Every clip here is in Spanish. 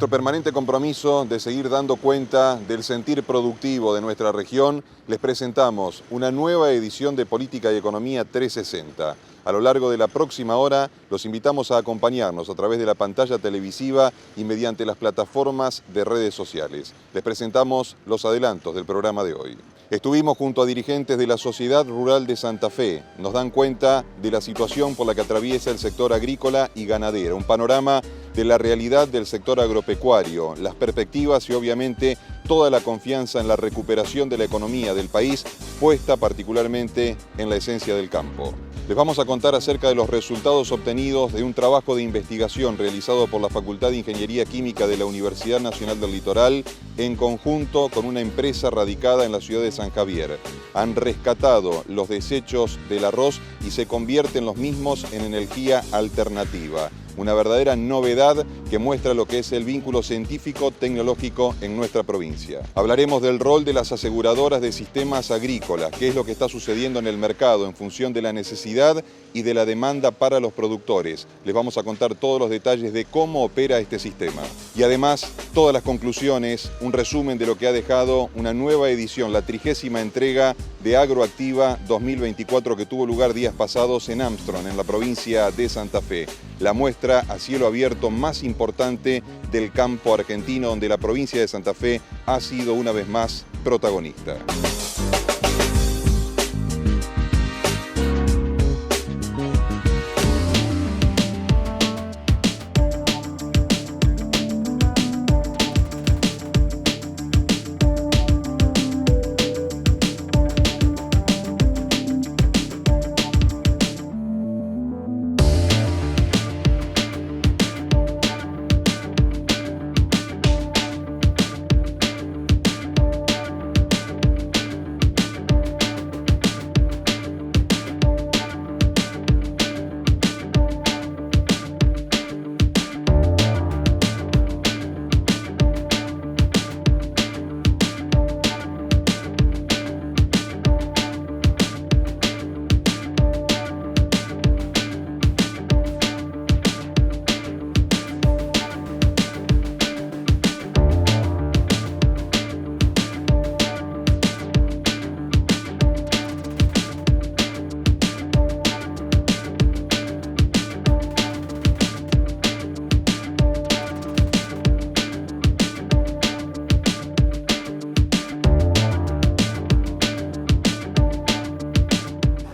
nuestro permanente compromiso de seguir dando cuenta del sentir productivo de nuestra región, les presentamos una nueva edición de Política y Economía 360. A lo largo de la próxima hora, los invitamos a acompañarnos a través de la pantalla televisiva y mediante las plataformas de redes sociales. Les presentamos los adelantos del programa de hoy. Estuvimos junto a dirigentes de la Sociedad Rural de Santa Fe. Nos dan cuenta de la situación por la que atraviesa el sector agrícola y ganadero. Un panorama de la realidad del sector agropecuario, las perspectivas y obviamente toda la confianza en la recuperación de la economía del país, puesta particularmente en la esencia del campo. Les vamos a contar acerca de los resultados obtenidos de un trabajo de investigación realizado por la Facultad de Ingeniería Química de la Universidad Nacional del Litoral en conjunto con una empresa radicada en la ciudad de San Javier. Han rescatado los desechos del arroz y se convierten los mismos en energía alternativa. Una verdadera novedad que muestra lo que es el vínculo científico-tecnológico en nuestra provincia. Hablaremos del rol de las aseguradoras de sistemas agrícolas, qué es lo que está sucediendo en el mercado en función de la necesidad y de la demanda para los productores. Les vamos a contar todos los detalles de cómo opera este sistema. Y además, todas las conclusiones, un resumen de lo que ha dejado una nueva edición, la 30ª entrega de Agroactiva 2024 que tuvo lugar días pasados en Armstrong, en la provincia de Santa Fe. La muestra a cielo abierto más importante del campo argentino, donde la provincia de Santa Fe ha sido una vez más protagonista.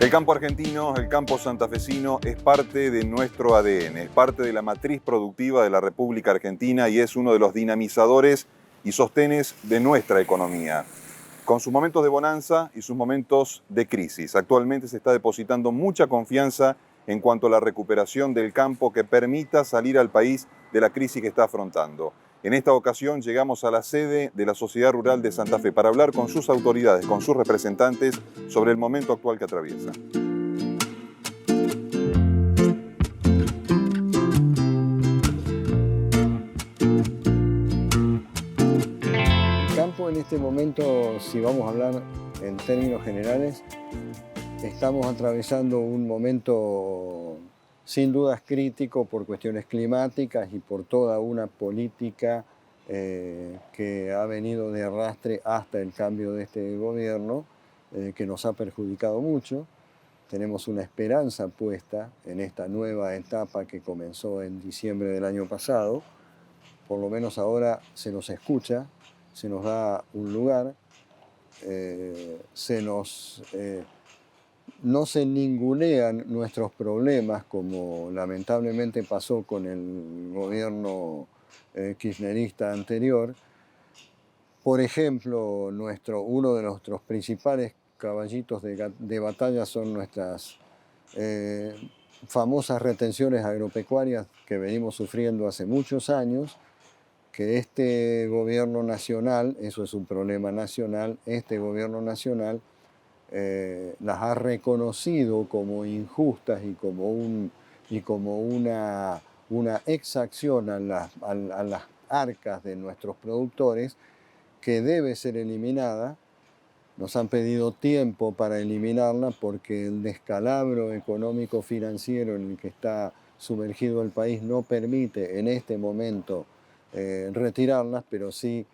El campo argentino, el campo santafesino es parte de nuestro ADN, es parte de la matriz productiva de la República Argentina y es uno de los dinamizadores y sostenes de nuestra economía. Con sus momentos de bonanza y sus momentos de crisis. Actualmente se está depositando mucha confianza en cuanto a la recuperación del campo que permita salir al país de la crisis que está afrontando. En esta ocasión llegamos a la sede de la Sociedad Rural de Santa Fe para hablar con sus autoridades, con sus representantes sobre el momento actual que atraviesa. El campo en este momento, si vamos a hablar en términos generales, estamos atravesando un momento sin dudas crítico por cuestiones climáticas y por toda una política que ha venido de arrastre hasta el cambio de este gobierno, que nos ha perjudicado mucho. Tenemos una esperanza puesta en esta nueva etapa que comenzó en diciembre del año pasado. Por lo menos ahora se nos escucha, se nos da un lugar, no se ningunean nuestros problemas como lamentablemente pasó con el gobierno kirchnerista anterior. Por ejemplo, uno de nuestros principales caballitos de batalla son nuestras famosas retenciones agropecuarias que venimos sufriendo hace muchos años, que este gobierno nacional, eso es un problema nacional, este gobierno nacional las ha reconocido como injustas y como una exacción a las arcas de nuestros productores que debe ser eliminada. Nos han pedido tiempo para eliminarla porque el descalabro económico-financiero en el que está sumergido el país no permite en este momento retirarlas, pero sí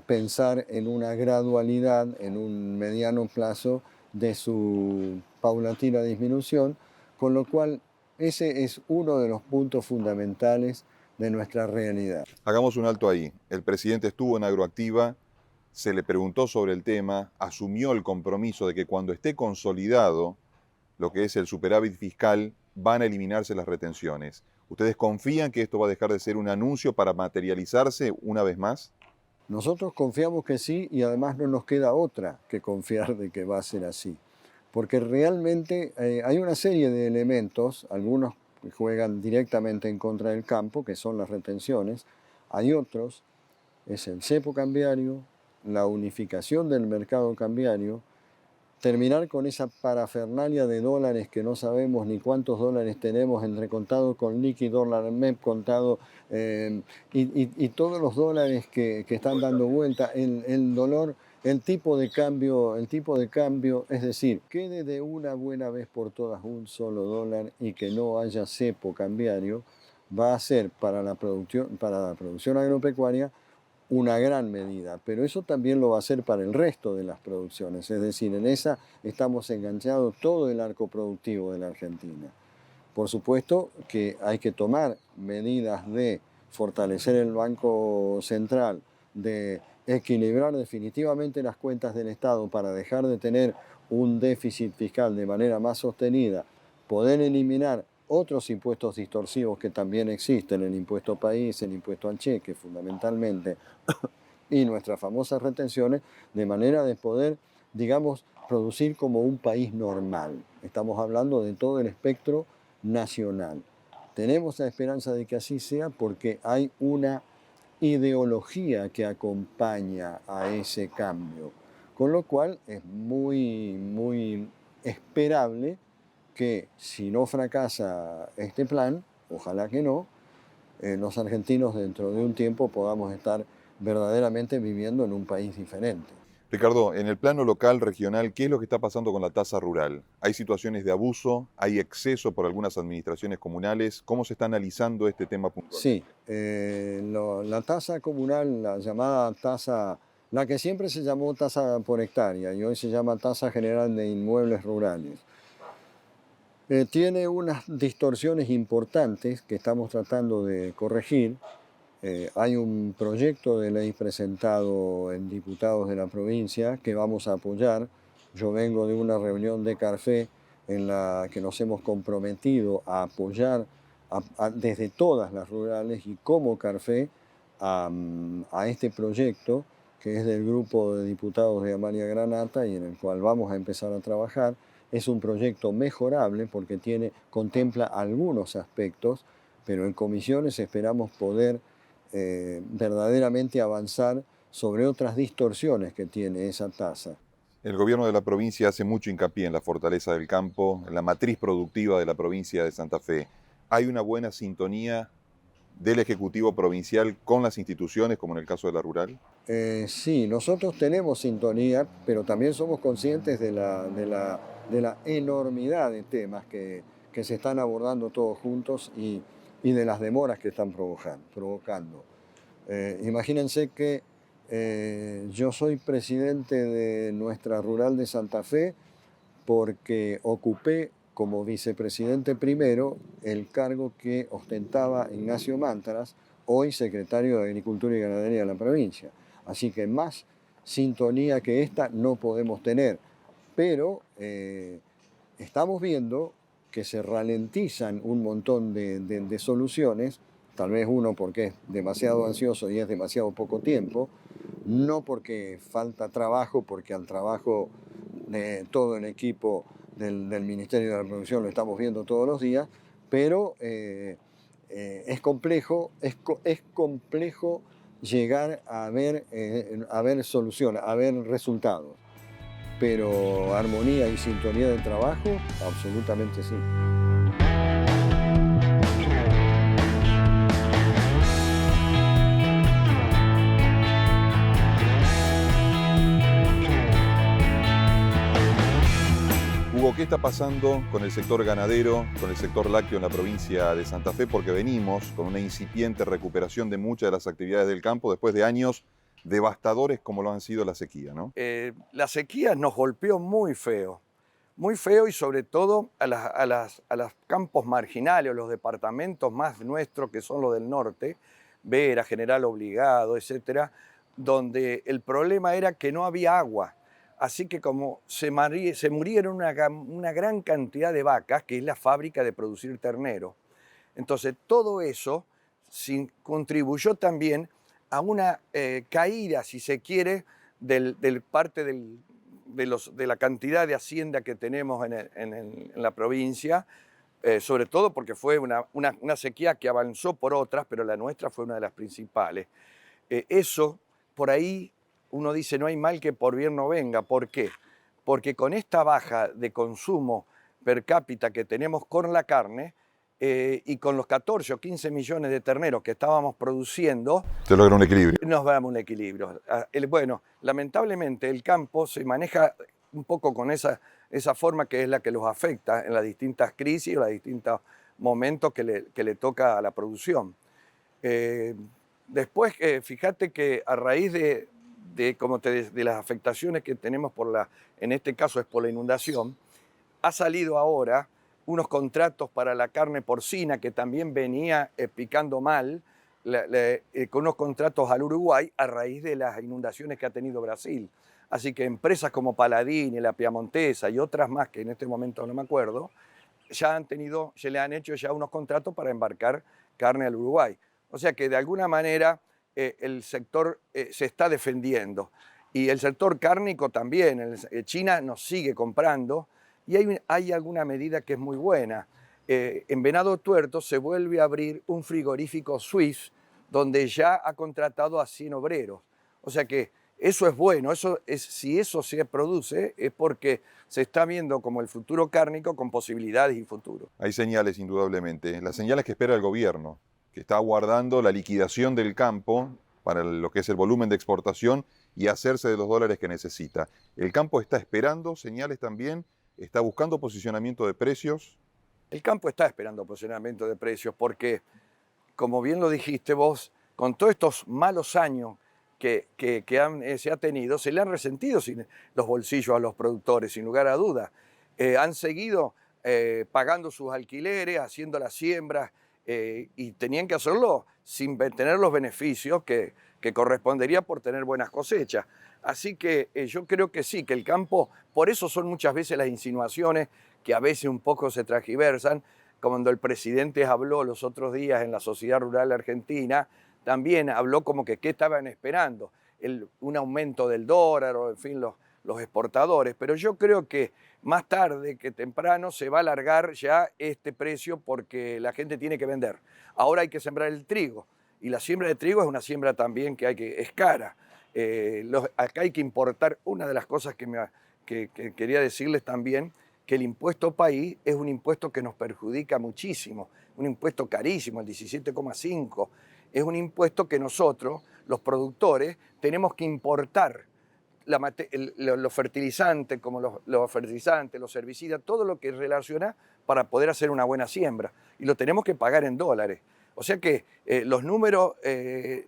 pensar en una gradualidad, en un mediano plazo de su paulatina disminución, con lo cual ese es uno de los puntos fundamentales de nuestra realidad. Hagamos un alto ahí. El presidente estuvo en Agroactiva, se le preguntó sobre el tema, asumió el compromiso de que cuando esté consolidado lo que es el superávit fiscal, van a eliminarse las retenciones. ¿Ustedes confían que esto va a dejar de ser un anuncio para materializarse una vez más? Nosotros confiamos que sí, y además no nos queda otra que confiar de que va a ser así. Porque realmente hay una serie de elementos, algunos que juegan directamente en contra del campo, que son las retenciones, hay otros, es el cepo cambiario, la unificación del mercado cambiario, terminar con esa parafernalia de dólares que no sabemos ni cuántos dólares tenemos entre contado con líquido, dólar MEP contado, y todos los dólares que están dando vuelta, el dolor, el tipo de cambio, es decir, quede de una buena vez por todas un solo dólar y que no haya cepo cambiario, va a ser para la producción agropecuaria una gran medida, pero eso también lo va a hacer para el resto de las producciones, es decir, en esa estamos enganchados todo el arco productivo de la Argentina. Por supuesto que hay que tomar medidas de fortalecer el Banco Central, de equilibrar definitivamente las cuentas del Estado para dejar de tener un déficit fiscal de manera más sostenida, poder eliminar otros impuestos distorsivos que también existen, el impuesto país, el impuesto al cheque fundamentalmente, y nuestras famosas retenciones, de manera de poder, digamos, producir como un país normal. Estamos hablando de todo el espectro nacional. Tenemos la esperanza de que así sea porque hay una ideología que acompaña a ese cambio, con lo cual es muy esperable que si no fracasa este plan, ojalá que no, los argentinos dentro de un tiempo podamos estar verdaderamente viviendo en un país diferente. Ricardo, en el plano local, regional, ¿qué es lo que está pasando con la tasa rural? ¿Hay situaciones de abuso? ¿Hay exceso por algunas administraciones comunales? ¿Cómo se está analizando este tema puntual? Sí, la tasa comunal, la llamada tasa, la que siempre se llamó tasa por hectárea y hoy se llama tasa general de inmuebles rurales, tiene unas distorsiones importantes que estamos tratando de corregir. Hay un proyecto de ley presentado en diputados de la provincia que vamos a apoyar. Yo vengo de una reunión de CARFE en la que nos hemos comprometido a apoyar desde todas las rurales y como CARFE a este proyecto que es del grupo de diputados de Amalia Granata y en el cual vamos a empezar a trabajar. Es un proyecto mejorable porque contempla algunos aspectos, pero en comisiones esperamos poder verdaderamente avanzar sobre otras distorsiones que tiene esa tasa. El gobierno de la provincia hace mucho hincapié en la fortaleza del campo, en la matriz productiva de la provincia de Santa Fe. ¿Hay una buena sintonía del Ejecutivo provincial con las instituciones, como en el caso de la rural? Sí, nosotros tenemos sintonía, pero también somos conscientes de la enormidad de temas que se están abordando todos juntos y de las demoras que están provocando. Imagínense que yo soy presidente de nuestra rural de Santa Fe porque ocupé como vicepresidente primero el cargo que ostentaba Ignacio Mantras, hoy secretario de Agricultura y Ganadería de la provincia. Así que más sintonía que esta no podemos tener, pero estamos viendo que se ralentizan un montón de soluciones, tal vez uno porque es demasiado ansioso y es demasiado poco tiempo, no porque falta trabajo, porque al trabajo de todo el equipo del Ministerio de la Producción lo estamos viendo todos los días, pero es complejo llegar a ver soluciones, a ver resultados. Pero armonía y sintonía del trabajo, absolutamente sí. Hugo, ¿qué está pasando con el sector ganadero, con el sector lácteo en la provincia de Santa Fe? Porque venimos con una incipiente recuperación de muchas de las actividades del campo después de años devastadores como lo han sido la sequía, ¿no? La sequía nos golpeó muy feo y sobre todo a los campos marginales, o los departamentos más nuestros que son los del norte, Vera, General Obligado, etcétera, donde el problema era que no había agua. Así que como se murieron una gran cantidad de vacas, que es la fábrica de producir ternero. Entonces todo eso contribuyó también a una caída, si se quiere, del parte de la cantidad de hacienda que tenemos en la provincia, sobre todo porque fue una sequía que avanzó por otras, pero la nuestra fue una de las principales. Eso, por ahí, uno dice, no hay mal que por bien no venga. ¿Por qué? Porque con esta baja de consumo per cápita que tenemos con la carne, y con los 14 o 15 millones de terneros que estábamos produciendo, Se logra un equilibrio. nos damos un equilibrio. Bueno, lamentablemente el campo se maneja un poco con esa forma que es la que los afecta en las distintas crisis o los distintos momentos que le toca a la producción. Después, fíjate que a raíz de las afectaciones que tenemos en este caso es por la inundación, ha salido ahora unos contratos para la carne porcina que también venía picando mal, con unos contratos al Uruguay a raíz de las inundaciones que ha tenido Brasil. Así que empresas como Paladini, La Piamontesa y otras más que en este momento no me acuerdo, se le han hecho ya unos contratos para embarcar carne al Uruguay. O sea que de alguna manera el sector se está defendiendo. Y el sector cárnico también. China nos sigue comprando. Y hay alguna medida que es muy buena. En Venado Tuerto se vuelve a abrir un frigorífico Swiss donde ya ha contratado a 100 obreros. O sea que eso es bueno. Si eso se produce es porque se está viendo como el futuro cárnico con posibilidades y futuro. Hay señales, indudablemente. Las señales que espera el gobierno, que está aguardando la liquidación del campo para lo que es el volumen de exportación y hacerse de los dólares que necesita. ¿El campo está esperando señales también? ¿Está buscando posicionamiento de precios? El campo está esperando posicionamiento de precios porque, como bien lo dijiste vos, con todos estos malos años que se ha tenido, se le han resentido los bolsillos a los productores, sin lugar a dudas. Han seguido pagando sus alquileres, haciendo las siembras, y tenían que hacerlo sin tener los beneficios que correspondería por tener buenas cosechas. Así que yo creo que sí, que el campo, por eso son muchas veces las insinuaciones que a veces un poco se transgiversan, cuando el presidente habló los otros días en la Sociedad Rural Argentina, también habló como que qué estaban esperando, un aumento del dólar o en fin los exportadores, pero yo creo que más tarde que temprano se va a alargar ya este precio porque la gente tiene que vender. Ahora hay que sembrar el trigo y la siembra de trigo es una siembra también es cara. Acá hay que importar. Una de las cosas que quería decirles también, que el impuesto país es un impuesto que nos perjudica muchísimo, un impuesto carísimo, el 17,5. Es un impuesto que nosotros, los productores, tenemos que importar los fertilizantes, como los fertilizantes, los herbicidas, todo lo que relaciona para poder hacer una buena siembra. Y lo tenemos que pagar en dólares. O sea que los números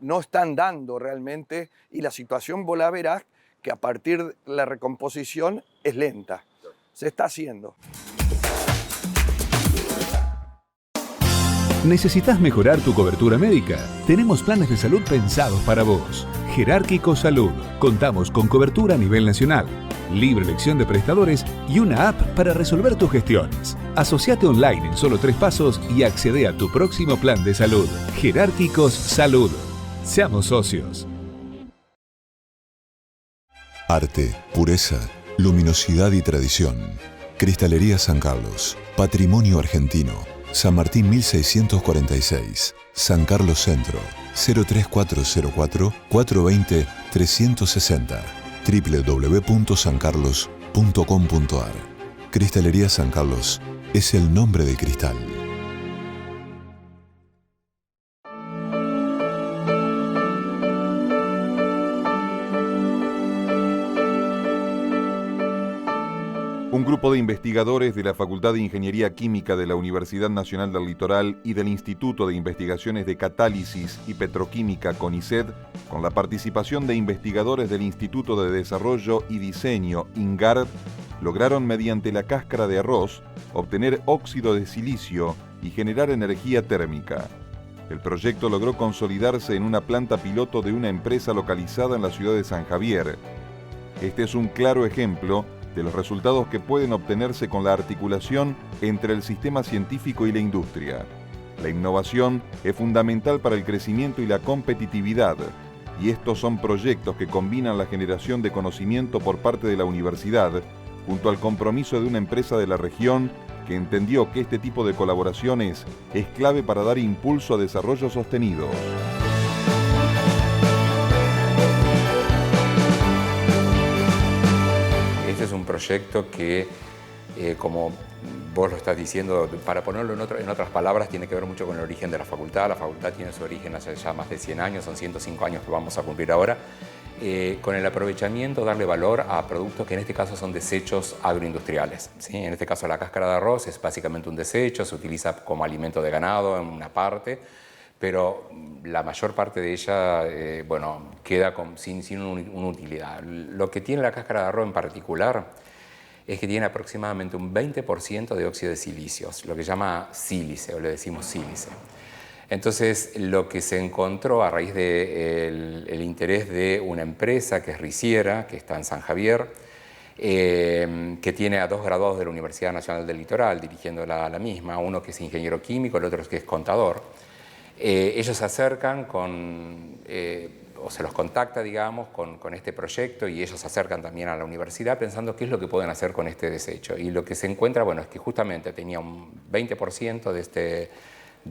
no están dando realmente y la situación vos la verás que a partir de la recomposición es lenta. Se está haciendo. ¿Necesitas mejorar tu cobertura médica? Tenemos planes de salud pensados para vos. Jerárquico Salud. Contamos con cobertura a nivel nacional, libre elección de prestadores y una app para resolver tus gestiones. Asociate online en solo 3 pasos y accede a tu próximo plan de salud. Jerárquicos Salud. Seamos socios. Arte, pureza, luminosidad y tradición. Cristalería San Carlos. Patrimonio argentino. San Martín 1646. San Carlos Centro. 03404 420 360. www.sancarlos.com.ar. Cristalería San Carlos es el nombre del cristal. Un Un grupo de investigadores de la Facultad de Ingeniería Química de la Universidad Nacional del Litoral y del Instituto de Investigaciones de Catálisis y Petroquímica CONICET, con la participación de investigadores del Instituto de Desarrollo y Diseño INGARD, lograron mediante la cáscara de arroz obtener óxido de silicio y generar energía térmica. El proyecto logró consolidarse en una planta piloto de una empresa localizada en la ciudad de San Javier. Este es un claro ejemplo de los resultados que pueden obtenerse con la articulación entre el sistema científico y la industria. La innovación es fundamental para el crecimiento y la competitividad, y estos son proyectos que combinan la generación de conocimiento por parte de la universidad junto al compromiso de una empresa de la región que entendió que este tipo de colaboraciones es clave para dar impulso a desarrollos sostenidos. Este es un proyecto que, como vos lo estás diciendo, para ponerlo en otras palabras, tiene que ver mucho con el origen de la facultad. La facultad tiene su origen hace ya más de 100 años, son 105 años que vamos a cumplir ahora, con el aprovechamiento, darle valor a productos que en este caso son desechos agroindustriales, ¿sí? En este caso la cáscara de arroz es básicamente un desecho, se utiliza como alimento de ganado en una parte, pero la mayor parte de ella queda sin una utilidad. Lo que tiene la cáscara de arroz en particular es que tiene aproximadamente un 20% de óxido de silicio, lo que se llama sílice, o le decimos sílice. Entonces, lo que se encontró a raíz del interés de una empresa que es Riciera, que está en San Javier, que tiene a 2 graduados de la Universidad Nacional del Litoral dirigiendo la misma, uno que es ingeniero químico, el otro que es contador. Ellos se acercan o se los contacta, digamos, con este proyecto, y ellos se acercan también a la universidad pensando qué es lo que pueden hacer con este desecho. Y lo que se encuentra, es que justamente tenía un 20% de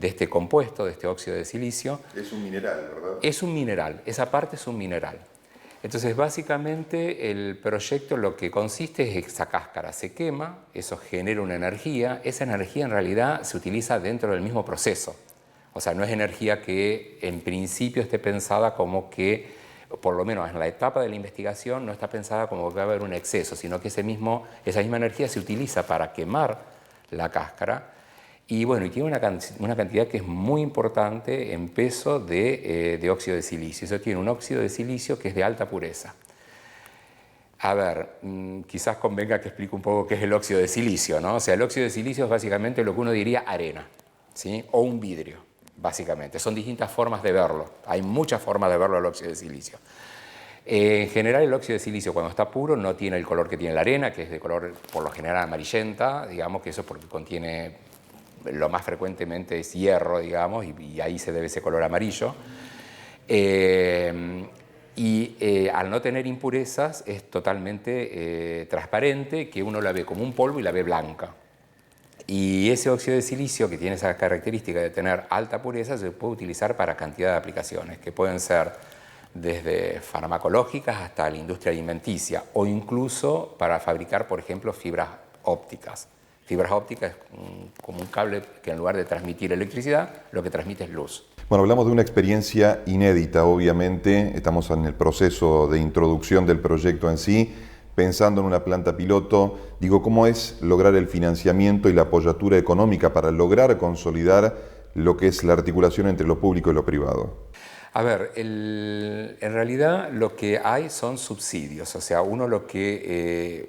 este compuesto, de este óxido de silicio. Es un mineral, ¿verdad? Es un mineral, esa parte es un mineral. Entonces, básicamente, el proyecto lo que consiste es que esa cáscara se quema, eso genera una energía, esa energía en realidad se utiliza dentro del mismo proceso. O sea, no es energía que en principio esté pensada como que, por lo menos en la etapa de la investigación, no está pensada como que va a haber un exceso, sino que esa misma energía se utiliza para quemar la cáscara. Y bueno, y tiene una cantidad que es muy importante en peso de óxido de silicio. Eso tiene un óxido de silicio que es de alta pureza. A ver, quizás convenga que explique un poco qué es el óxido de silicio, ¿no? O sea, el óxido de silicio es básicamente lo que uno diría arena, ¿sí? O un vidrio, básicamente. Son distintas formas de verlo. Hay muchas formas de verlo el óxido de silicio. En general, el óxido de silicio, cuando está puro, no tiene el color que tiene la arena, que es de color, por lo general, amarillenta, digamos, que eso es porque contiene, lo más frecuentemente es hierro, digamos, y ahí se debe ese color amarillo. Al no tener impurezas es totalmente transparente, que uno la ve como un polvo y la ve blanca. Y ese óxido de silicio, que tiene esa característica de tener alta pureza, se puede utilizar para cantidad de aplicaciones, que pueden ser desde farmacológicas hasta la industria alimenticia, o incluso para fabricar, por ejemplo, fibras ópticas. Fibras ópticas es como un cable que en lugar de transmitir electricidad, lo que transmite es luz. Bueno, hablamos de una experiencia inédita, obviamente. Estamos en el proceso de introducción del proyecto en sí, pensando en una planta piloto. Digo, ¿cómo es lograr el financiamiento y la apoyatura económica para lograr consolidar lo que es la articulación entre lo público y lo privado? A ver, en realidad lo que hay son subsidios. O sea, uno lo que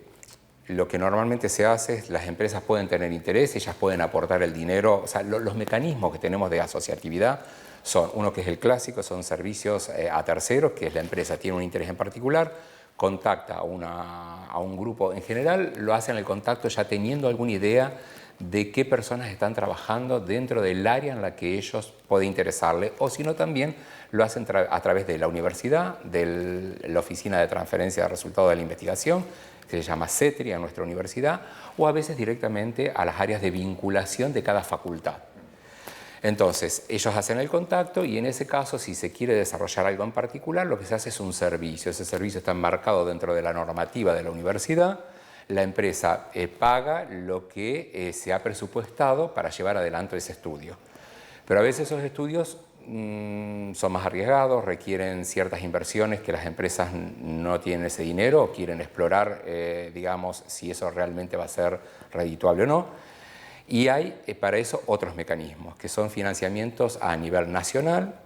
normalmente se hace es las empresas pueden tener interés, ellas pueden aportar el dinero. O sea, los mecanismos que tenemos de asociatividad son, uno que es el clásico, son servicios a terceros, que es la empresa tiene un interés en particular, contacta a un grupo. En general lo hacen el contacto ya teniendo alguna idea de qué personas están trabajando dentro del área en la que ellos puede interesarle, o si no también lo hacen a través de la universidad, de la Oficina de Transferencia de Resultados de la Investigación, que se llama CETRI en nuestra universidad, o a veces directamente a las áreas de vinculación de cada facultad. Entonces, ellos hacen el contacto y en ese caso, si se quiere desarrollar algo en particular, lo que se hace es un servicio. Ese servicio está enmarcado dentro de la normativa de la universidad. La empresa paga lo que se ha presupuestado para llevar adelante ese estudio. Pero a veces esos estudios son más arriesgados, requieren ciertas inversiones que las empresas no tienen ese dinero o quieren explorar, digamos, si eso realmente va a ser redituable o no. Y hay para eso otros mecanismos, que son financiamientos a nivel nacional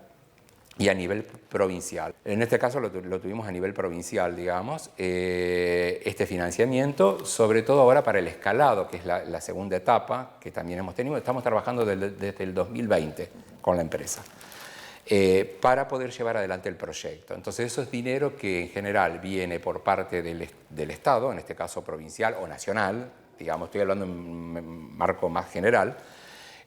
y a nivel provincial. En este caso lo tuvimos a nivel provincial, digamos, este financiamiento, sobre todo ahora para el escalado, que es la segunda etapa que también hemos tenido. Estamos trabajando desde el 2020 con la empresa para poder llevar adelante el proyecto. Entonces eso es dinero que en general viene por parte del Estado, en este caso provincial o nacional, digamos, estoy hablando en un marco más general,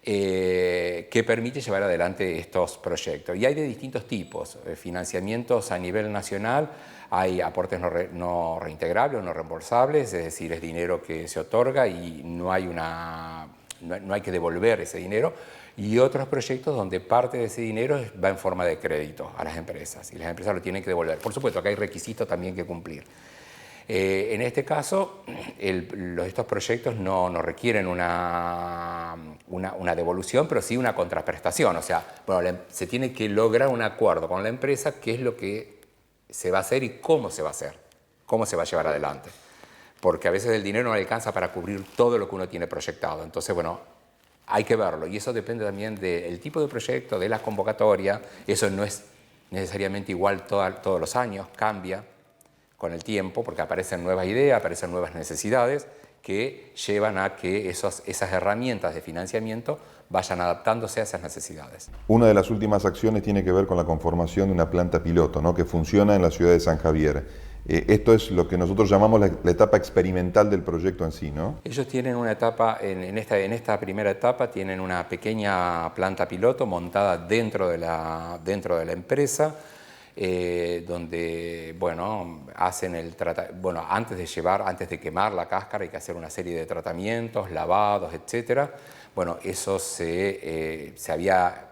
que permite llevar adelante estos proyectos. Y hay de distintos tipos, financiamientos a nivel nacional, hay aportes no reintegrables o no reembolsables, es decir, es dinero que se otorga y no hay que devolver ese dinero, y otros proyectos donde parte de ese dinero va en forma de crédito a las empresas, y las empresas lo tienen que devolver. Por supuesto que hay requisitos también que cumplir. En este caso, estos proyectos no requieren una devolución, pero sí una contraprestación. O sea, bueno, se tiene que lograr un acuerdo con la empresa qué es lo que se va a hacer y cómo se va a hacer, cómo se va a llevar adelante. Porque a veces el dinero no alcanza para cubrir todo lo que uno tiene proyectado. Entonces, bueno, hay que verlo. Y eso depende también del tipo de proyecto, de la convocatoria. Eso no es necesariamente igual todos los años, cambia con el tiempo, porque aparecen nuevas ideas, aparecen nuevas necesidades que llevan a que esas herramientas de financiamiento vayan adaptándose a esas necesidades. Una de las últimas acciones tiene que ver con la conformación de una planta piloto, ¿no?, que funciona en la ciudad de San Javier. Esto es lo que nosotros llamamos la etapa experimental del proyecto en sí, ¿no? Ellos tienen una etapa, en esta primera etapa tienen una pequeña planta piloto montada dentro de la empresa, donde, bueno, hacen antes de quemar la cáscara hay que hacer una serie de tratamientos, lavados, etcétera. Bueno, eso se había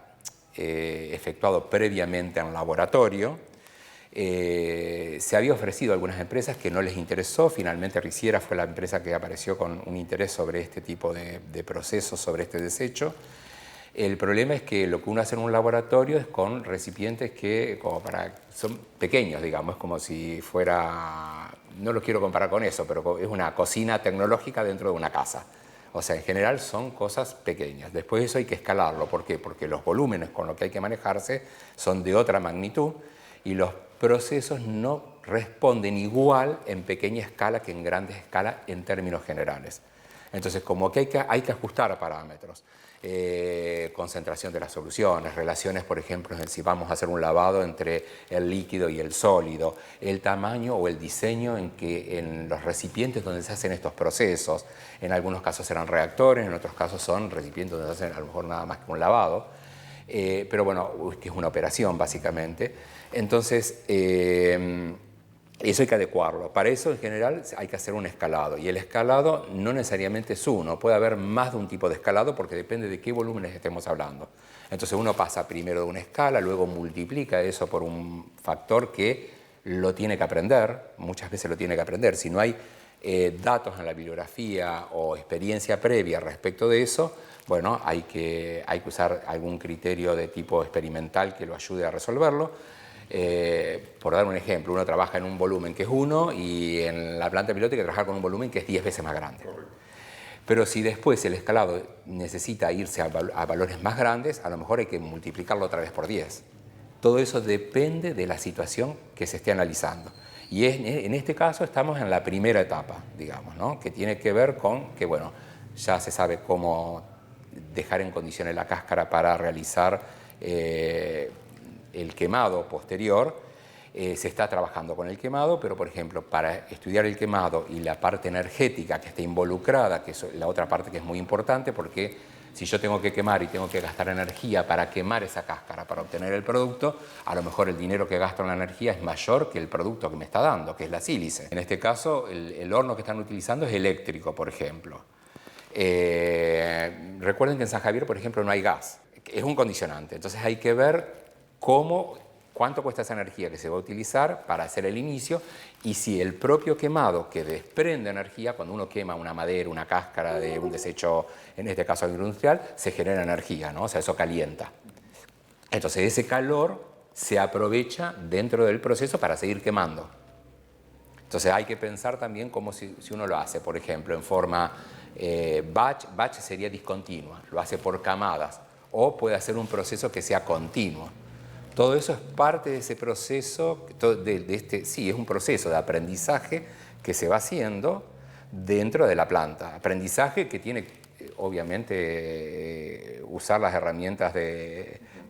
efectuado previamente en laboratorio. Se había ofrecido a algunas empresas que no les interesó. Finalmente Riciera fue la empresa que apareció con un interés sobre este tipo de procesos, sobre este desecho. El problema es que lo que uno hace en un laboratorio es con recipientes que son pequeños, digamos, es como si fuera, no lo quiero comparar con eso, pero es una cocina tecnológica dentro de una casa. O sea, en general son cosas pequeñas. Después eso hay que escalarlo. ¿Por qué? Porque los volúmenes con los que hay que manejarse son de otra magnitud y los procesos no responden igual en pequeña escala que en grandes escalas en términos generales. Entonces, como que hay que ajustar parámetros. Concentración de las soluciones, relaciones, por ejemplo, en si vamos a hacer un lavado entre el líquido y el sólido, el tamaño o el diseño en los recipientes donde se hacen estos procesos. En algunos casos serán reactores, en otros casos son recipientes donde se hacen a lo mejor nada más que un lavado, pero bueno, que es una operación básicamente. Entonces, eso hay que adecuarlo. Para eso, en general, hay que hacer un escalado. Y el escalado no necesariamente es uno. Puede haber más de un tipo de escalado porque depende de qué volúmenes estemos hablando. Entonces, uno pasa primero de una escala, luego multiplica eso por un factor que lo tiene que aprender. Muchas veces lo tiene que aprender. Si no hay datos en la bibliografía o experiencia previa respecto de eso, bueno, hay que usar algún criterio de tipo experimental que lo ayude a resolverlo. Por dar un ejemplo, uno trabaja en un volumen que es 1 y en la planta piloto hay que trabajar con un volumen que es 10 veces más grande. Pero si después el escalado necesita irse a valores más grandes, a lo mejor hay que multiplicarlo otra vez por 10. Todo eso depende de la situación que se esté analizando. Y en este caso estamos en la primera etapa, digamos, ¿no?, que tiene que ver con que, bueno, ya se sabe cómo dejar en condiciones la cáscara para realizar el quemado posterior. Se está trabajando con el quemado, pero por ejemplo, para estudiar el quemado y la parte energética que está involucrada, que es la otra parte que es muy importante, porque si yo tengo que quemar y tengo que gastar energía para quemar esa cáscara, para obtener el producto, a lo mejor el dinero que gasto en la energía es mayor que el producto que me está dando, que es la sílice. En este caso, el horno que están utilizando es eléctrico, por ejemplo. Recuerden que en San Javier, por ejemplo, no hay gas. Es un condicionante. Entonces hay que ver cuánto cuesta esa energía que se va a utilizar para hacer el inicio y si el propio quemado que desprende energía, cuando uno quema una madera, una cáscara de un desecho, en este caso agroindustrial, se genera energía, ¿no? O sea, eso calienta. Entonces ese calor se aprovecha dentro del proceso para seguir quemando. Entonces hay que pensar también cómo si uno lo hace, por ejemplo, en forma batch sería discontinua, lo hace por camadas, o puede hacer un proceso que sea continuo. Todo eso es parte de ese proceso, sí, es un proceso de aprendizaje que se va haciendo dentro de la planta. Aprendizaje que tiene, obviamente, usar las herramientas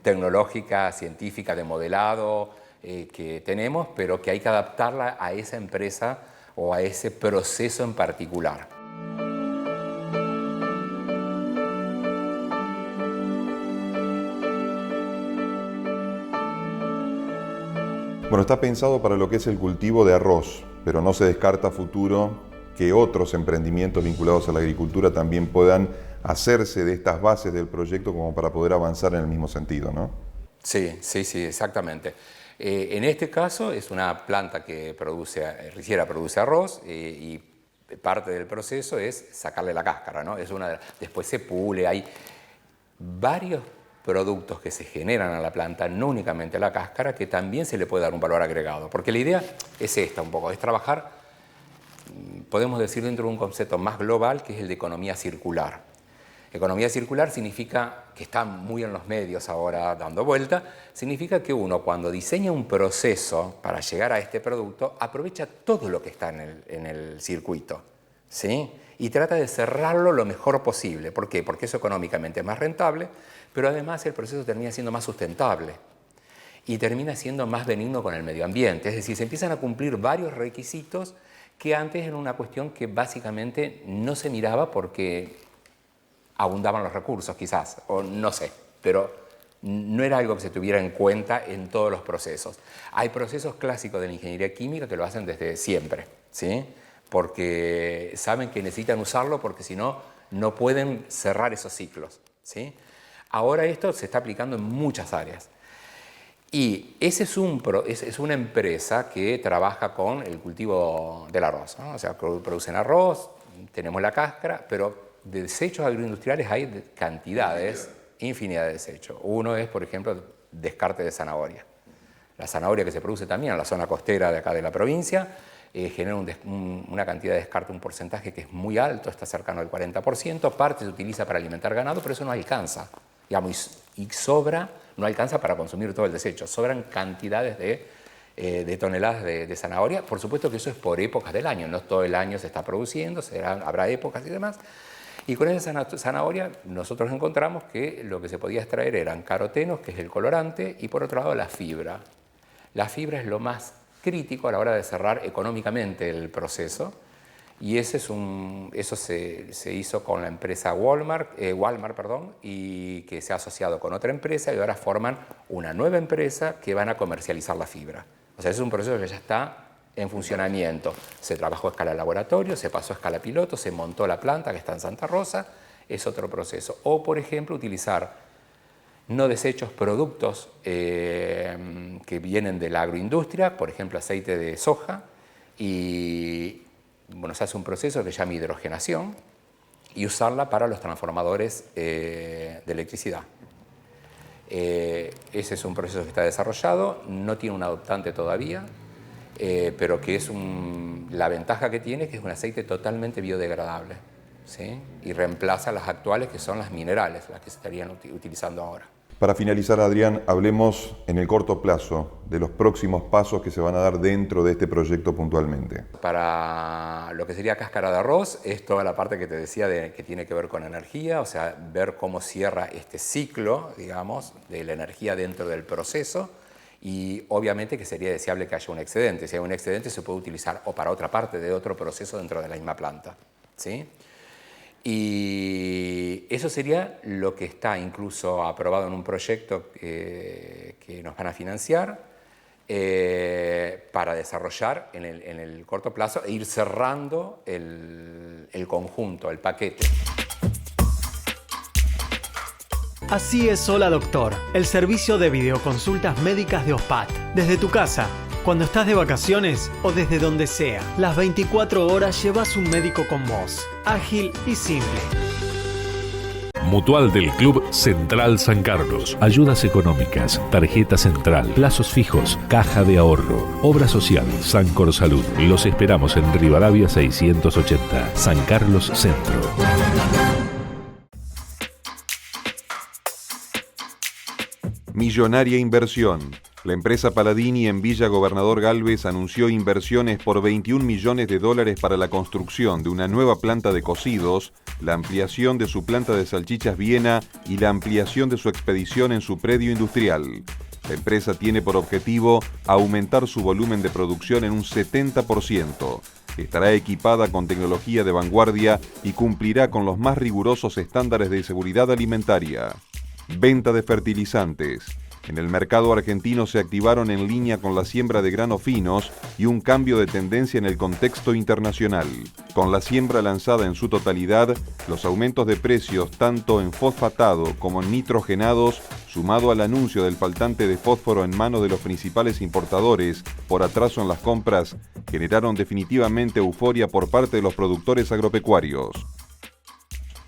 tecnológicas, científicas, de modelado que tenemos, pero que hay que adaptarla a esa empresa o a ese proceso en particular. Bueno, está pensado para lo que es el cultivo de arroz, pero no se descarta a futuro que otros emprendimientos vinculados a la agricultura también puedan hacerse de estas bases del proyecto como para poder avanzar en el mismo sentido, ¿no? Sí, exactamente. En este caso es una planta que Riciera produce arroz y parte del proceso es sacarle la cáscara, ¿no? Después se pule, hay varios productos que se generan a la planta, no únicamente la cáscara, que también se le puede dar un valor agregado. Porque la idea es esta un poco, es trabajar, podemos decir, dentro de un concepto más global, que es el de economía circular. Economía circular significa, que está muy en los medios ahora dando vuelta, significa que uno cuando diseña un proceso para llegar a este producto, aprovecha todo lo que está en el circuito, ¿sí? Y trata de cerrarlo lo mejor posible. ¿Por qué? Porque eso económicamente es más rentable, pero además el proceso termina siendo más sustentable y termina siendo más benigno con el medio ambiente. Es decir, se empiezan a cumplir varios requisitos que antes era una cuestión que básicamente no se miraba porque abundaban los recursos quizás, o no sé, pero no era algo que se tuviera en cuenta en todos los procesos. Hay procesos clásicos de la ingeniería química que lo hacen desde siempre, ¿sí? Porque saben que necesitan usarlo porque si no, no pueden cerrar esos ciclos, ¿sí? Ahora esto se está aplicando en muchas áreas. Y ese es una empresa que trabaja con el cultivo del arroz, ¿no? O sea, producen arroz, tenemos la cáscara, pero de desechos agroindustriales hay cantidades, infinidad de desechos. Uno es, por ejemplo, descarte de zanahoria. La zanahoria que se produce también en la zona costera de acá de la provincia genera una cantidad de descarte, un porcentaje que es muy alto, está cercano al 40%. Parte se utiliza para alimentar ganado, pero eso no alcanza. Digamos, y sobra, no alcanza para consumir todo el desecho. Sobran cantidades de toneladas de zanahoria. Por supuesto que eso es por épocas del año, no todo el año se está produciendo, habrá épocas y demás. Y con esa zanahoria nosotros encontramos que lo que se podía extraer eran carotenos, que es el colorante, y por otro lado la fibra. La fibra es lo más crítico a la hora de cerrar económicamente el proceso, y eso se hizo con la empresa Walmart, y que se ha asociado con otra empresa y ahora forman una nueva empresa que van a comercializar la fibra. O sea, es un proceso que ya está en funcionamiento. Se trabajó a escala laboratorio, se pasó a escala piloto, se montó la planta que está en Santa Rosa, es otro proceso. O, por ejemplo, utilizar no desechos, productos que vienen de la agroindustria, por ejemplo, aceite de soja, y bueno, se hace un proceso que se llama hidrogenación y usarla para los transformadores de electricidad. Ese es un proceso que está desarrollado, no tiene un adoptante todavía, pero que es la ventaja que tiene es que es un aceite totalmente biodegradable, ¿sí? Y reemplaza las actuales que son las minerales, las que se estarían utilizando ahora. Para finalizar, Adrián, hablemos en el corto plazo de los próximos pasos que se van a dar dentro de este proyecto puntualmente. Para lo que sería cáscara de arroz, es toda la parte que te decía que tiene que ver con energía, o sea, ver cómo cierra este ciclo, digamos, de la energía dentro del proceso, y obviamente que sería deseable que haya un excedente. Si hay un excedente se puede utilizar o para otra parte de otro proceso dentro de la misma planta, ¿sí? Y eso sería lo que está incluso aprobado en un proyecto que nos van a financiar para desarrollar en el corto plazo e ir cerrando el conjunto, el paquete. Así es Hola Doctor, el servicio de videoconsultas médicas de OSPAT. Desde tu casa, cuando estás de vacaciones o desde donde sea, las 24 horas llevas un médico con vos. Ágil y simple. Mutual del Club Central San Carlos. Ayudas económicas, tarjeta central, plazos fijos, caja de ahorro. Obra social, Sancor Salud. Los esperamos en Rivadavia 680, San Carlos Centro. Millonaria inversión. La empresa Paladini en Villa Gobernador Galvez anunció inversiones por $21 millones para la construcción de una nueva planta de cocidos, la ampliación de su planta de salchichas Viena y la ampliación de su expedición en su predio industrial. La empresa tiene por objetivo aumentar su volumen de producción en un 70%. Estará equipada con tecnología de vanguardia y cumplirá con los más rigurosos estándares de seguridad alimentaria. Venta de fertilizantes. En el mercado argentino se activaron en línea con la siembra de granos finos y un cambio de tendencia en el contexto internacional. Con la siembra lanzada en su totalidad, los aumentos de precios tanto en fosfatado como en nitrogenados, sumado al anuncio del faltante de fósforo en manos de los principales importadores por atraso en las compras, generaron definitivamente euforia por parte de los productores agropecuarios.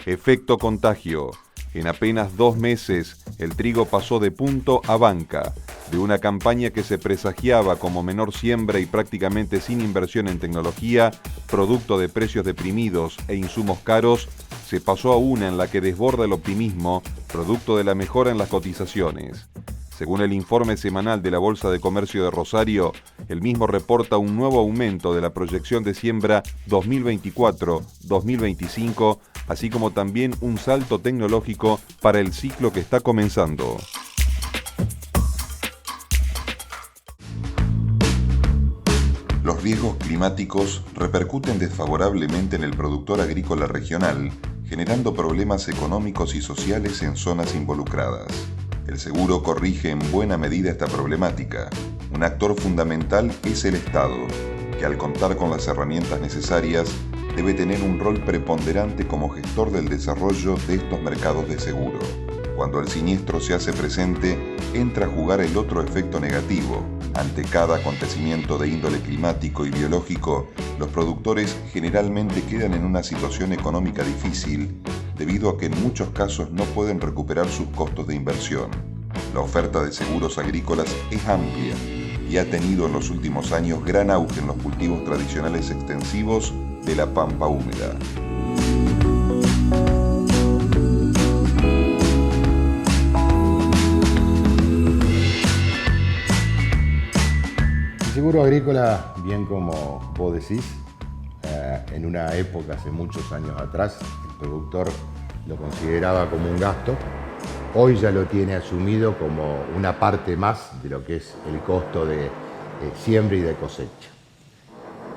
Efecto contagio. En apenas 2 meses, el trigo pasó de punto a banca. De una campaña que se presagiaba como menor siembra y prácticamente sin inversión en tecnología, producto de precios deprimidos e insumos caros, se pasó a una en la que desborda el optimismo, producto de la mejora en las cotizaciones. Según el informe semanal de la Bolsa de Comercio de Rosario, el mismo reporta un nuevo aumento de la proyección de siembra 2024-2025, así como también un salto tecnológico para el ciclo que está comenzando. Los riesgos climáticos repercuten desfavorablemente en el productor agrícola regional, generando problemas económicos y sociales en zonas involucradas. El seguro corrige en buena medida esta problemática. Un actor fundamental es el Estado, que al contar con las herramientas necesarias, debe tener un rol preponderante como gestor del desarrollo de estos mercados de seguro. Cuando el siniestro se hace presente, entra a jugar el otro efecto negativo. Ante cada acontecimiento de índole climático y biológico, los productores generalmente quedan en una situación económica difícil, debido a que en muchos casos no pueden recuperar sus costos de inversión. La oferta de seguros agrícolas es amplia y ha tenido en los últimos años gran auge en los cultivos tradicionales extensivos de la pampa húmeda. El seguro agrícola, bien como vos decís, en una época hace muchos años atrás, el productor lo consideraba como un gasto. Hoy ya lo tiene asumido como una parte más de lo que es el costo de siembra y de cosecha.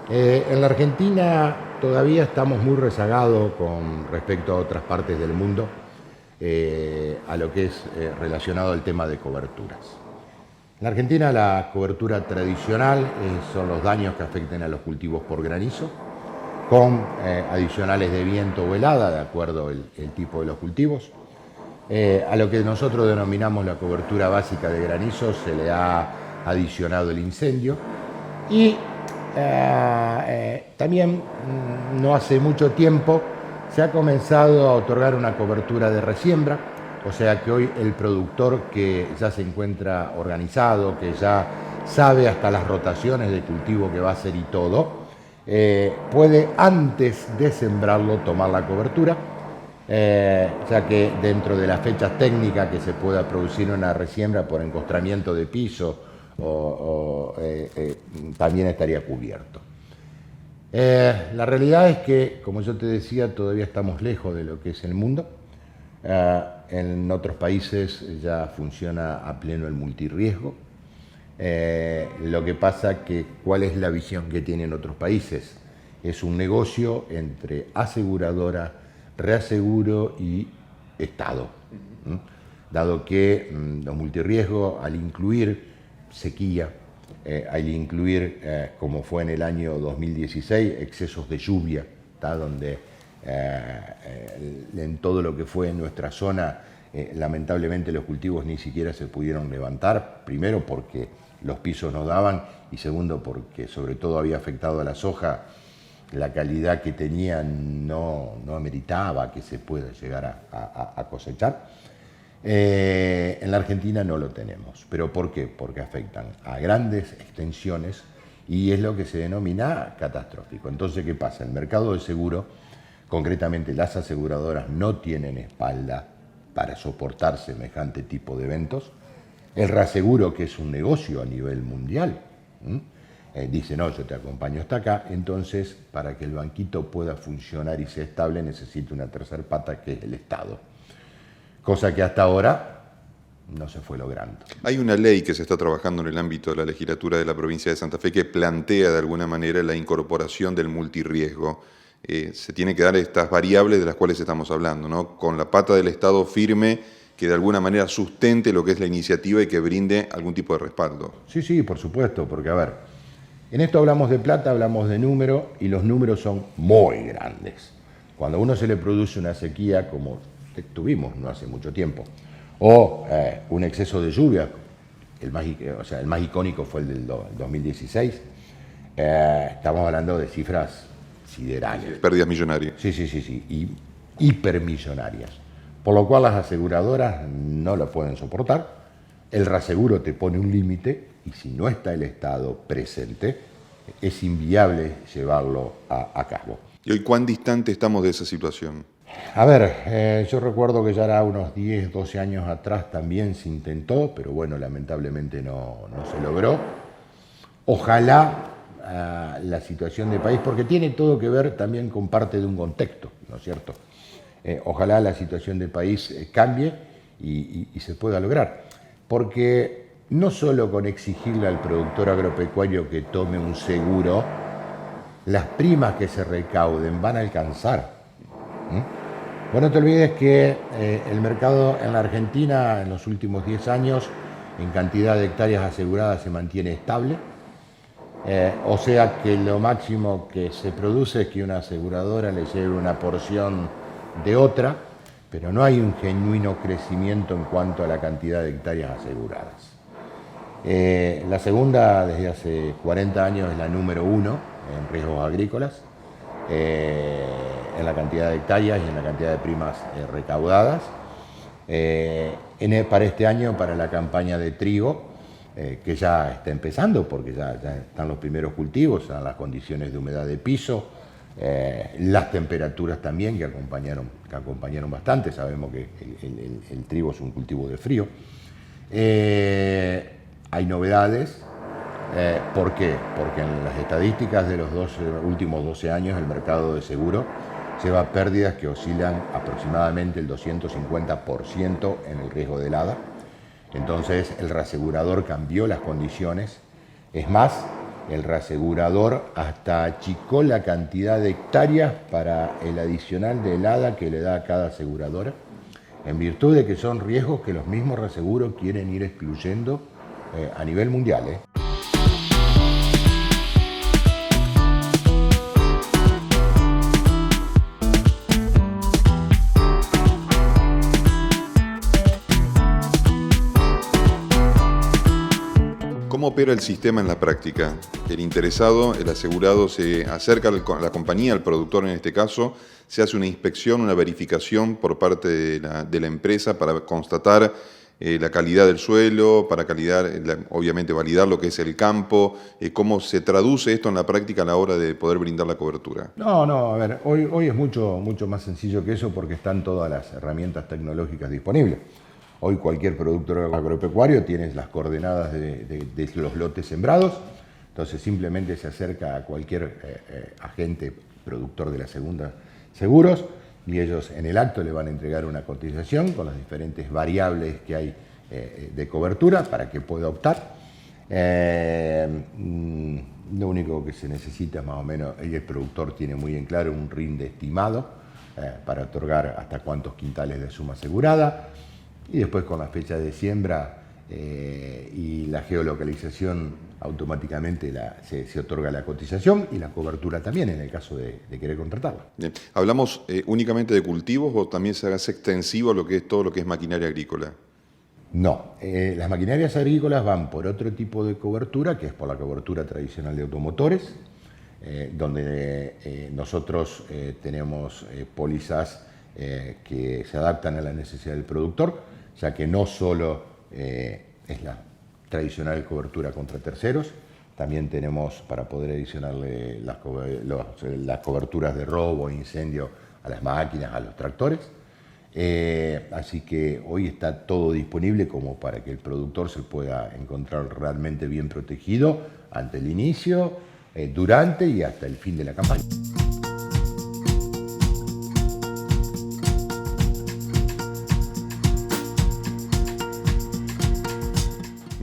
En la Argentina todavía estamos muy rezagados con respecto a otras partes del mundo a lo que es relacionado al tema de coberturas. En la Argentina la cobertura tradicional son los daños que afecten a los cultivos por granizo, con adicionales de viento o helada, de acuerdo el tipo de los cultivos. A lo que nosotros denominamos la cobertura básica de granizo se le ha adicionado el incendio y también no hace mucho tiempo se ha comenzado a otorgar una cobertura de resiembra, o sea que hoy el productor que ya se encuentra organizado, que ya sabe hasta las rotaciones de cultivo que va a hacer y todo, puede antes de sembrarlo tomar la cobertura, ya que dentro de las fechas técnicas que se pueda producir una resiembra por encostramiento de piso también estaría cubierto. La realidad es que, como yo te decía, todavía estamos lejos de lo que es el mundo. En otros países ya funciona a pleno el multirriesgo. Lo que pasa que, ¿cuál es la visión que tienen otros países? Es un negocio entre aseguradora, reaseguro y Estado. Dado que los multirriesgos, al incluir sequía, al incluir, como fue en el año 2016, excesos de lluvia, donde en todo lo que fue en nuestra zona, lamentablemente los cultivos ni siquiera se pudieron levantar, primero porque los pisos no daban y segundo porque sobre todo había afectado a la soja la calidad que tenía no ameritaba que se pueda llegar a cosechar. En la Argentina no lo tenemos. ¿Pero por qué? Porque afectan a grandes extensiones y es lo que se denomina catastrófico. Entonces, ¿qué pasa? El mercado de seguro, concretamente las aseguradoras, no tienen espalda para soportar semejante tipo de eventos. El reaseguro, que es un negocio a nivel mundial, dice, no, yo te acompaño hasta acá. Entonces, para que el banquito pueda funcionar y sea estable, necesita una tercer pata, que es el Estado. Cosa que hasta ahora no se fue logrando. Hay una ley que se está trabajando en el ámbito de la legislatura de la provincia de Santa Fe que plantea de alguna manera la incorporación del multirriesgo. Se tienen que dar estas variables de las cuales estamos hablando, ¿no? Con la pata del Estado firme que de alguna manera sustente lo que es la iniciativa y que brinde algún tipo de respaldo. Sí, sí, por supuesto, porque a ver, en esto hablamos de plata, hablamos de número y los números son muy grandes. Cuando a uno se le produce una sequía como tuvimos no hace mucho tiempo, o un exceso de lluvia, el más icónico fue el del 2016, estamos hablando de cifras siderales. Pérdidas millonarias. Sí, y hipermillonarias. Por lo cual las aseguradoras no lo pueden soportar, el reaseguro te pone un límite y si no está el Estado presente, es inviable llevarlo a cabo. ¿Y hoy cuán distante estamos de esa situación? A ver, yo recuerdo que ya era unos 10, 12 años atrás también se intentó, pero bueno, lamentablemente no se logró. Ojalá la situación del país, porque tiene todo que ver también con parte de un contexto, ¿no es cierto? Ojalá la situación del país cambie y se pueda lograr, porque no solo con exigirle al productor agropecuario que tome un seguro, las primas que se recauden van a alcanzar. Bueno, no te olvides que el mercado en la Argentina en los últimos 10 años en cantidad de hectáreas aseguradas se mantiene estable, o sea que lo máximo que se produce es que una aseguradora le lleve una porción de otra, pero no hay un genuino crecimiento en cuanto a la cantidad de hectáreas aseguradas. La segunda, desde hace 40 años, es la número 1 en riesgos agrícolas, en la cantidad de hectáreas y en la cantidad de primas recaudadas. Para este año, para la campaña de trigo, que ya está empezando, porque ya están los primeros cultivos, están las condiciones de humedad de piso, las temperaturas también que acompañaron bastante. Sabemos que el trigo es un cultivo de frío. Hay novedades. ¿Por qué? Porque en las estadísticas de los últimos 12 años el mercado de seguro lleva pérdidas que oscilan aproximadamente el 250% en el riesgo de helada. Entonces el reasegurador cambió las condiciones. Es más, el reasegurador hasta achicó la cantidad de hectáreas para el adicional de helada que le da a cada aseguradora, en virtud de que son riesgos que los mismos reaseguros quieren ir excluyendo a nivel mundial. ¿Cómo opera el sistema en la práctica? El interesado, el asegurado, se acerca a la compañía, al productor en este caso, se hace una inspección, una verificación por parte de la empresa para constatar la calidad del suelo, para obviamente validar lo que es el campo. ¿Cómo se traduce esto en la práctica a la hora de poder brindar la cobertura? No, a ver, hoy es mucho más sencillo que eso porque están todas las herramientas tecnológicas disponibles. Hoy cualquier productor agropecuario tiene las coordenadas de los lotes sembrados, entonces simplemente se acerca a cualquier agente productor de la segunda seguros y ellos en el acto le van a entregar una cotización con las diferentes variables que hay de cobertura para que pueda optar. Lo único que se necesita es más o menos, el productor tiene muy en claro un rinde estimado para otorgar hasta cuántos quintales de suma asegurada. Y después con la fecha de siembra y la geolocalización automáticamente se otorga la cotización y la cobertura también en el caso de querer contratarla. Bien. ¿Hablamos únicamente de cultivos o también se hace extensivo lo que es todo lo que es maquinaria agrícola? No, las maquinarias agrícolas van por otro tipo de cobertura, que es por la cobertura tradicional de automotores, donde nosotros tenemos pólizas que se adaptan a la necesidad del productor, ya que no solo es la tradicional cobertura contra terceros, también tenemos para poder adicionarle las coberturas de robo e incendio a las máquinas, a los tractores. Así que hoy está todo disponible como para que el productor se pueda encontrar realmente bien protegido ante el inicio, durante y hasta el fin de la campaña.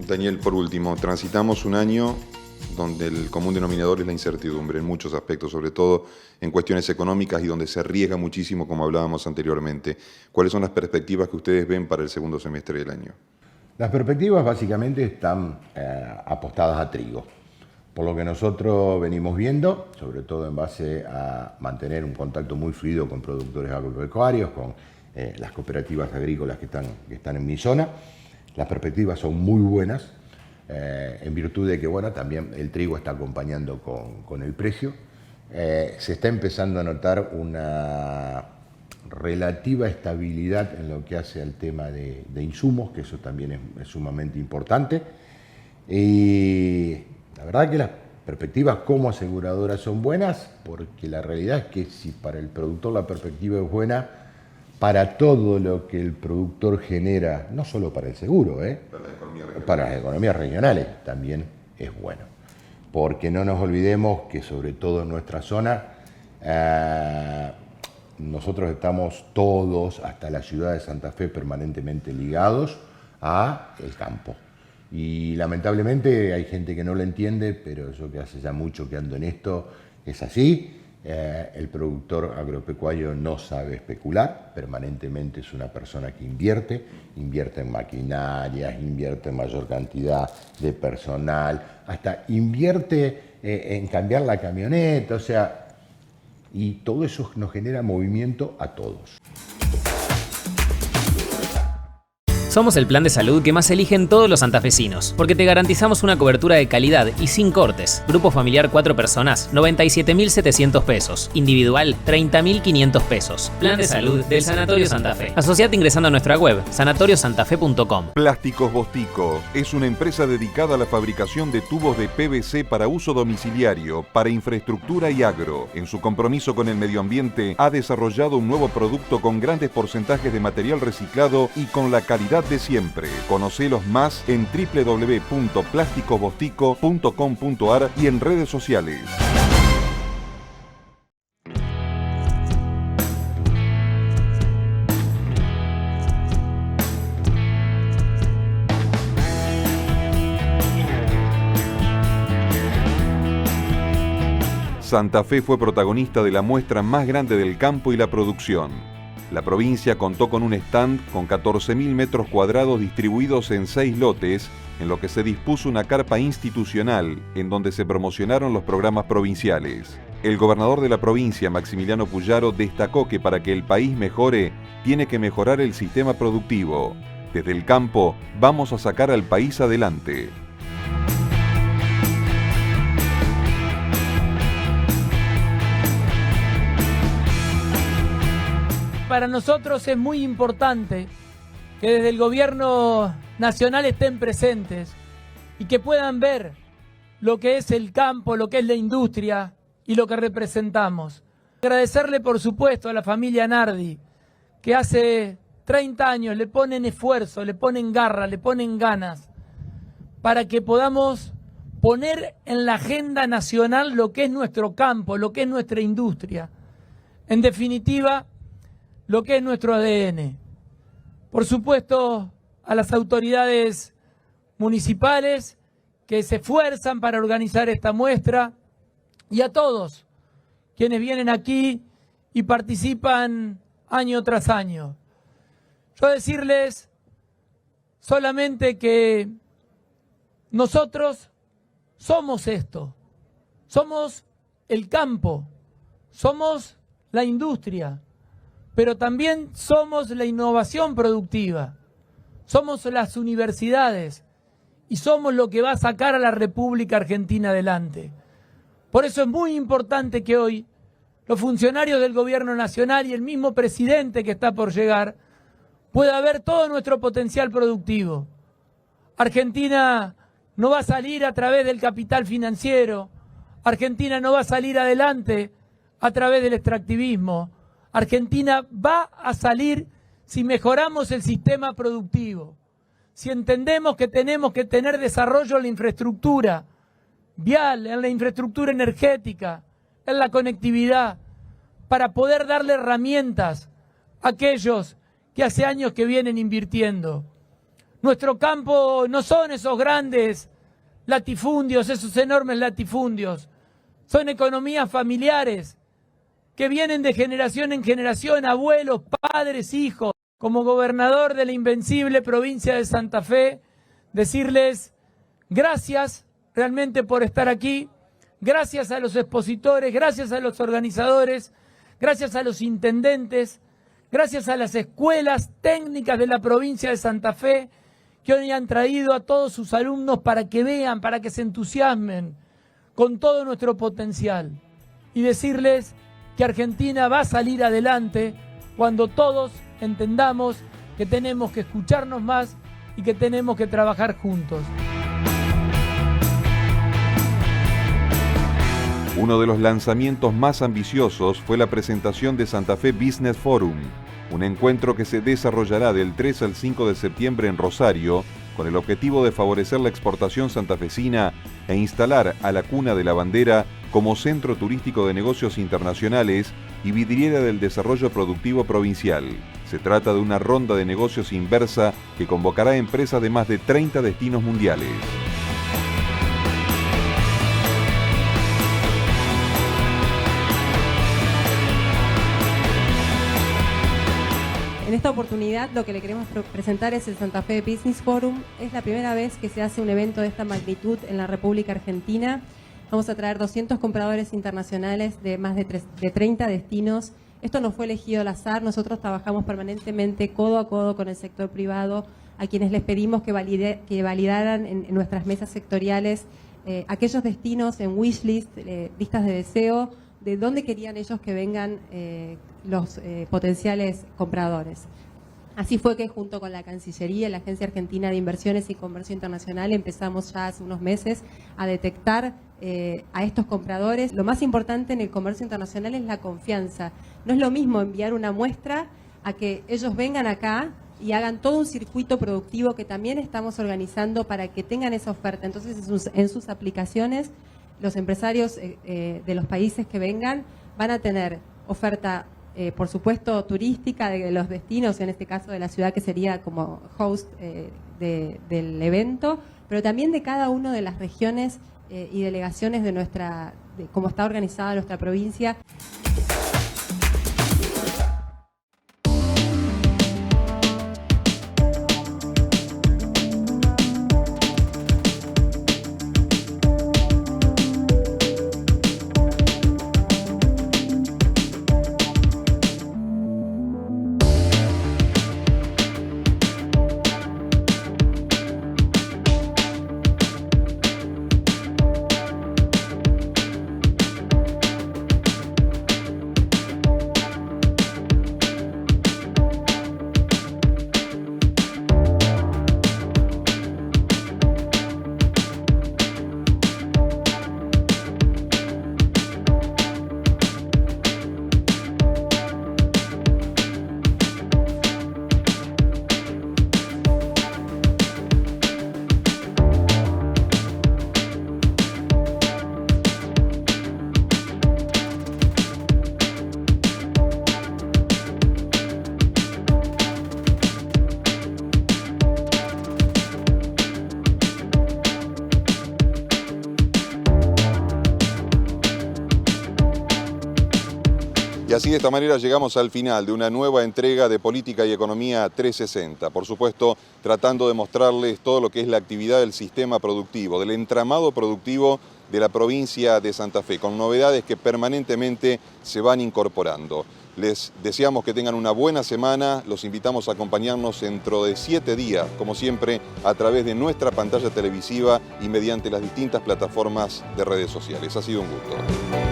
Daniel, por último, transitamos un año donde el común denominador es la incertidumbre en muchos aspectos, sobre todo en cuestiones económicas y donde se arriesga muchísimo, como hablábamos anteriormente. ¿Cuáles son las perspectivas que ustedes ven para el segundo semestre del año? Las perspectivas básicamente están apostadas a trigo. Por lo que nosotros venimos viendo, sobre todo en base a mantener un contacto muy fluido con productores agropecuarios, con las cooperativas agrícolas que están en mi zona, las perspectivas son muy buenas, en virtud de que bueno, también el trigo está acompañando con el precio. Se está empezando a notar una relativa estabilidad en lo que hace al tema de insumos, que eso también es sumamente importante. Y la verdad que las perspectivas como aseguradoras son buenas, porque la realidad es que si para el productor la perspectiva es buena, para todo lo que el productor genera, no solo para el seguro, para las economías regionales también es bueno. Porque no nos olvidemos que sobre todo en nuestra zona, nosotros estamos todos, hasta la ciudad de Santa Fe, permanentemente ligados al campo. Y lamentablemente hay gente que no lo entiende, pero yo que hace ya mucho que ando en esto, es así. El productor agropecuario no sabe especular, permanentemente es una persona que invierte en maquinarias, invierte en mayor cantidad de personal, hasta invierte en cambiar la camioneta, o sea, y todo eso nos genera movimiento a todos. Somos el plan de salud que más eligen todos los santafesinos, porque te garantizamos una cobertura de calidad y sin cortes. Grupo familiar 4 personas, 97.700 pesos. Individual, 30.500 pesos. Plan de salud del Sanatorio Santa Fe. Asociate ingresando a nuestra web, sanatoriosantafe.com. Plásticos Bostico es una empresa dedicada a la fabricación de tubos de PVC para uso domiciliario, para infraestructura y agro. En su compromiso con el medio ambiente, ha desarrollado un nuevo producto con grandes porcentajes de material reciclado y con la calidad de siempre. Conocelos más en www.plasticosbostico.com.ar y en redes sociales. Santa Fe fue protagonista de la muestra más grande del campo y la producción. La provincia contó con un stand con 14.000 metros cuadrados distribuidos en 6 lotes, en lo que se dispuso una carpa institucional en donde se promocionaron los programas provinciales. El gobernador de la provincia, Maximiliano Puyaro, destacó que para que el país mejore, tiene que mejorar el sistema productivo. Desde el campo, vamos a sacar al país adelante. Para nosotros es muy importante que desde el gobierno nacional estén presentes y que puedan ver lo que es el campo, lo que es la industria y lo que representamos. Agradecerle, por supuesto, a la familia Nardi, que hace 30 años le ponen esfuerzo, le ponen garra, le ponen ganas, para que podamos poner en la agenda nacional lo que es nuestro campo, lo que es nuestra industria. En definitiva, lo que es nuestro ADN. Por supuesto, a las autoridades municipales que se esfuerzan para organizar esta muestra y a todos quienes vienen aquí y participan año tras año. Yo decirles solamente que nosotros somos esto, somos el campo, somos la industria, pero también somos la innovación productiva, somos las universidades y somos lo que va a sacar a la República Argentina adelante. Por eso es muy importante que hoy los funcionarios del gobierno nacional y el mismo presidente que está por llegar pueda ver todo nuestro potencial productivo. Argentina no va a salir a través del capital financiero. Argentina no va a salir adelante a través del extractivismo. Argentina va a salir si mejoramos el sistema productivo, si entendemos que tenemos que tener desarrollo en la infraestructura vial, en la infraestructura energética, en la conectividad, para poder darle herramientas a aquellos que hace años que vienen invirtiendo. Nuestro campo no son esos grandes latifundios, esos enormes latifundios. Son economías familiares que vienen de generación en generación, abuelos, padres, hijos. Como gobernador de la invencible provincia de Santa Fe, decirles gracias realmente por estar aquí, gracias a los expositores, gracias a los organizadores, gracias a los intendentes, gracias a las escuelas técnicas de la provincia de Santa Fe, que hoy han traído a todos sus alumnos para que vean, para que se entusiasmen con todo nuestro potencial. Y decirles que Argentina va a salir adelante cuando todos entendamos que tenemos que escucharnos más y que tenemos que trabajar juntos. Uno de los lanzamientos más ambiciosos fue la presentación de Santa Fe Business Forum, un encuentro que se desarrollará del 3 al 5 de septiembre en Rosario, con el objetivo de favorecer la exportación santafesina e instalar a la Cuna de la Bandera como centro turístico de negocios internacionales y vidriera del desarrollo productivo provincial. Se trata de una ronda de negocios inversa que convocará empresas de más de 30 destinos mundiales. En esta oportunidad lo que le queremos presentar es el Santa Fe Business Forum. Es la primera vez que se hace un evento de esta magnitud en la República Argentina. Vamos a traer 200 compradores internacionales de más de 30 destinos. Esto no fue elegido al azar, nosotros trabajamos permanentemente codo a codo con el sector privado, a quienes les pedimos que validaran en nuestras mesas sectoriales aquellos destinos en wishlist, listas de deseo, de dónde querían ellos que vengan los potenciales compradores. Así fue que junto con la Cancillería, la Agencia Argentina de Inversiones y Comercio Internacional, empezamos ya hace unos meses a detectar a estos compradores. Lo más importante en el comercio internacional es la confianza. No es lo mismo enviar una muestra a que ellos vengan acá y hagan todo un circuito productivo que también estamos organizando para que tengan esa oferta. Entonces, en sus aplicaciones, los empresarios de los países que vengan van a tener oferta, por supuesto, turística de los destinos, en este caso de la ciudad que sería como host del evento, pero también de cada una de las regiones y delegaciones de cómo está organizada nuestra provincia. Y así de esta manera llegamos al final de una nueva entrega de Política y Economía 360. Por supuesto, tratando de mostrarles todo lo que es la actividad del sistema productivo, del entramado productivo de la provincia de Santa Fe, con novedades que permanentemente se van incorporando. Les deseamos que tengan una buena semana, los invitamos a acompañarnos dentro de 7 días, como siempre, a través de nuestra pantalla televisiva y mediante las distintas plataformas de redes sociales. Ha sido un gusto.